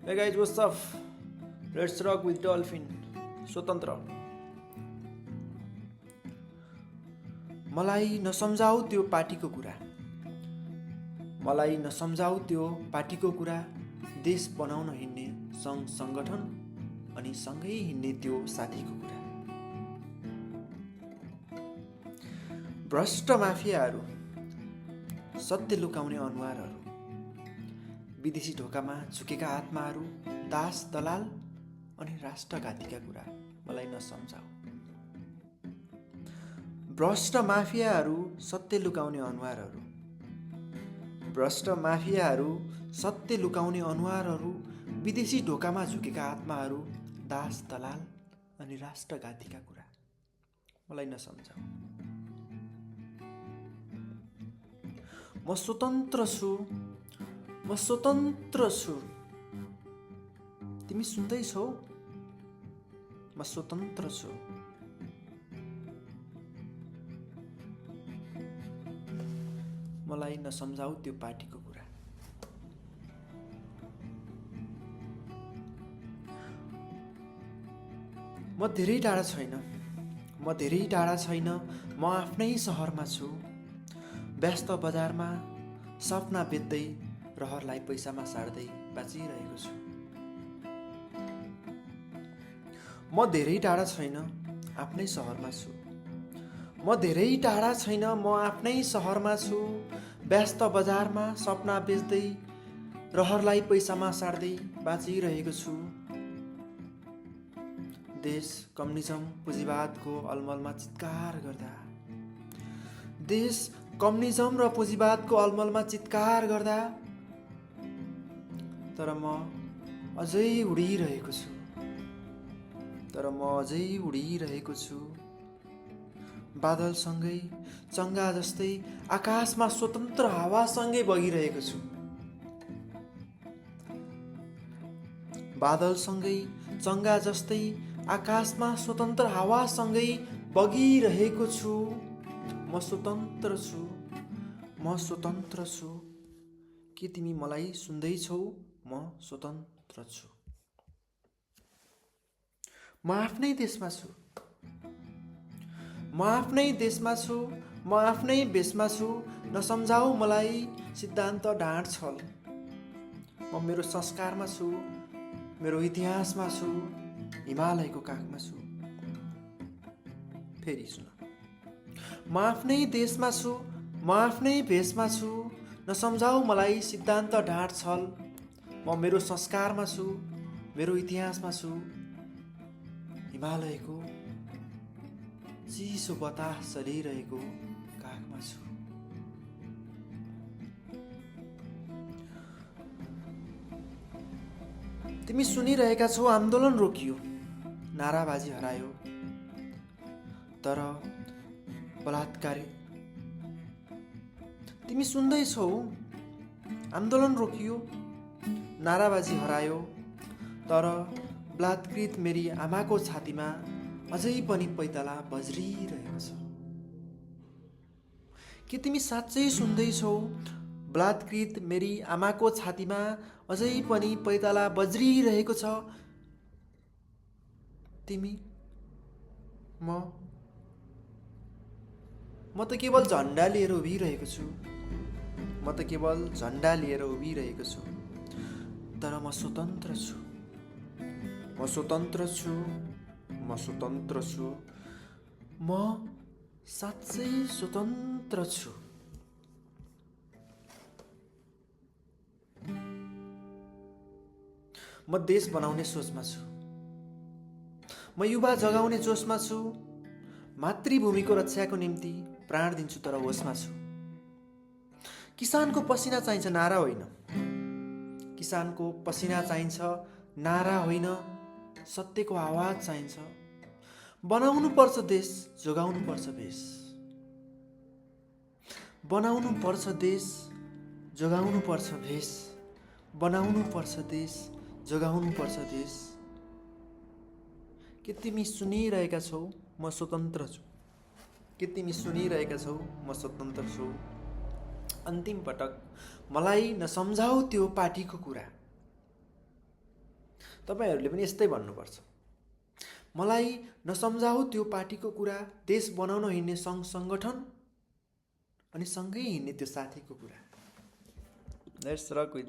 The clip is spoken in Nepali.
Hey guys, what's up? Let's rock with Dolphin. स्वतन्त्र मलाई नसम्झाऊ त्यो पार्टीको कुरा, मलाई नसम्झाऊ त्यो पार्टीको कुरा। देश बनाउन हिँड्ने सङ्घ सङ्गठन अनि सँगै हिँड्ने त्यो साथीको कुरा। भ्रष्ट माफियाहरू, सत्य लुकाउने अनुहारहरू, विदेशी ढोकामा झुकेका आत्माहरू, दास दलाल अनि राष्ट्रघातीका कुरा मलाई नसम्झाऊ। भ्रष्ट माफियाहरू, सत्य लुकाउने अनुहारहरू, भ्रष्ट माफियाहरू, सत्य लुकाउने अनुहारहरू, विदेशी ढोकामा झुकेका आत्माहरू, दास दलाल अनि राष्ट्रघातीका कुरा मलाई नसम्झाऊ। म स्वतन्त्र छु, म स्वतन्त्र छु। तिमी सुन्दैछौ? म स्वतन्त्र छु। मलाई नसम्झाऊ त्यो पार्टीको कुरा। म धेरै टाढा छैन, म धेरै टाढा छैन। म आफ्नै सहरमा छु। व्यस्त बजारमा सपना बेच्दै रहरलाई पैसामा सार्दै बाँचिरहेको छु। म धेरै टाढा छैन, आफ्नै सहरमा छु। म धेरै टाढा छैन, म आफ्नै सहरमा छु। व्यस्त बजारमा सपना बेच्दै रहरलाई पैसामा सार्दै बाँचिरहेको छु। देश कम्युनिजम पुँजीवादको अलमलमा चित्कार गर्दा, देश कम्युनिजम र पुँजीवादको अलमलमा चित्कार गर्दा, तर म अझै उडिरहेको छु, तर म अझै उडिरहेको छु। बादलसँगै चङ्गा जस्तै आकाशमा स्वतन्त्र हावासँगै बगिरहेको छु। बादलसँगै चङ्गा जस्तै आकाशमा स्वतन्त्र हावासँगै बगिरहेको छु। म स्वतन्त्र छु, म स्वतन्त्र छु। के तिमी मलाई सुन्दैछौ? म स्वतन्त्र छु। म आफ्नै देशमा छु, म आफ्नै देशमा छु, म आफ्नै बेसमा छु। नसम्झाऊ मलाई सिद्धान्त ढाँट छल। म मेरो संस्कारमा छु, मेरो इतिहासमा छु, हिमालयको काखमा छु। फेरि सुन, म आफ्नै देशमा छु, म आफ्नै भेषमा छु। नसम्झाऊ मलाई सिद्धान्त ढाँट छल। म मेरो संस्कारमा छु, मेरो इतिहासमा छु, हिमालयको चिसो बतास चलिरहेको काखमा छु। तिमी सुनिरहेका छौ, आन्दोलन रोकियो, नाराबाजी हरायो, तर बलात्कारी। तिमी सुन्दैछौ, आन्दोलन रोकियो, नाराबाजी हरायो, तर बलात्कृत मेरी आमाको छातीमा अझै पनि पैताला बज्रिरहेको छ। के तिमी साँच्चै सुन्दैछौ? बलात्कृत मेरी आमाको छातीमा अझै पनि पैताला बज्रिरहेको छ। तिमी, म त केवल झन्डा लिएर उभिरहेको छु, म त केवल झन्डा लिएर उभिरहेको छु। तर म स्वतन्त्र छु, म स्वतन्त्र छु, म स्वतन्त्र छु। म साँच्चै स्वतन्त्र छु। म देश बनाउने सोचमा छु, म युवा जगाउने जोसमा छु। मातृभूमिको रक्षाको निम्ति प्राण दिन्छु, तर होसमा छु। किसानको पसिना चाहिन्छ, नारा होइन। किसानको पसिना चाहिन्छ, नारा होइन। सत्यको आवाज चाहिन्छ। बनाउनु पर्छ देश, जोगाउनु पर्छ भेष। बनाउनु पर्छ देश, जोगाउनु पर्छ भेष। बनाउनु पर्छ देश, जोगाउनु पर्छ देश। के तिमी सुनिरहेका छौ? म स्वतन्त्र छु। के तिमी सुनिरहेका छौ? म स्वतन्त्र छु। अन्तिम पटक मलाई नसम्झाऊ त्यो पार्टीको कुरा। तपाईँहरूले पनि यस्तै भन्नुपर्छ। मलाई नसम्झाऊ त्यो पार्टीको कुरा, देश बनाउन हिँड्ने सङ्घ सङ्गठन अनि सँगै हिँड्ने त्यो साथीको कुरा। Let's rock with